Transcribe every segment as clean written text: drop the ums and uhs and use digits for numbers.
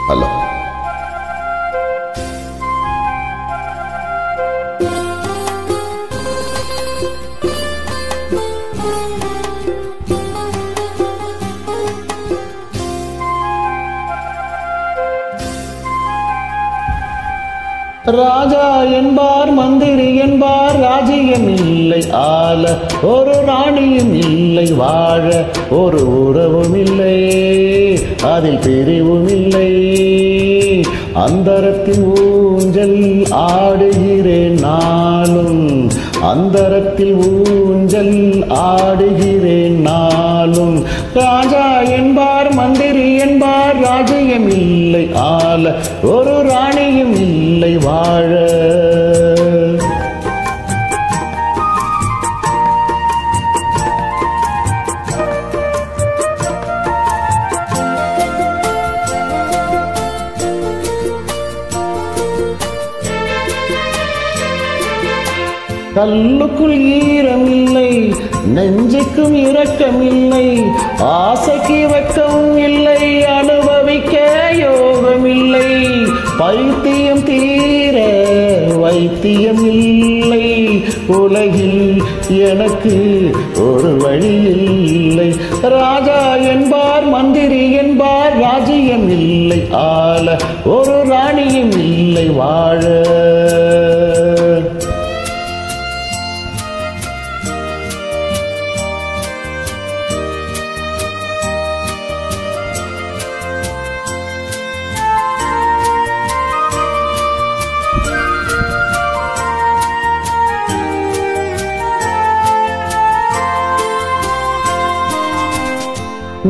Hello. ராஜா என்பார் மந்திரி என்பார் ராஜ்யம் இல்லை ஆள ஒரு ராணியும் இல்லை வாழ ஒரு உறவும் இல்லை அதில் பிரிவும் இல்லை அந்தரத்தில் ஊஞ்சல் ஆடுகிறேன் நாளும் அந்தரத்தில் ஊஞ்சல் ஆடுகிறேன் நாளும் ராஜா என்பார் மந்திரி என்பார் ராஜ்யம் இல்லை ஆள ஒரு ராணியும் இல்லை வாழ கல்லுக்குள் ஈரமில்லை நெஞ்சுக்கும் இரக்கமில்லை ஆசைக்கு வெட்கம் இல்லை அனுபவிக்க யோகமில்லை பைத்தியம் தீர வைத்தியம் இல்லை உலகில் எனக்கு ஒரு வழி இல்லை ராஜா என்பார் மந்திரி என்பார் ராஜ்யம் இல்லை ஆள ஒரு ராணியும் இல்லை வாழ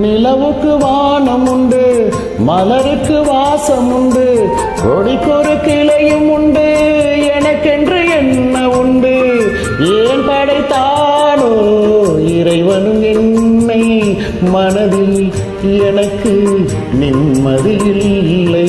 நிலவுக்கு வானம் உண்டு மலருக்கு வாசம் உண்டு கொடிக்கொரு கிளையும் உண்டு எனக்கென்று என்ன உண்டு ஏன் படைத்தானோ இறைவனும் என்னை மனதில் எனக்கு நிம்மதி இல்லை.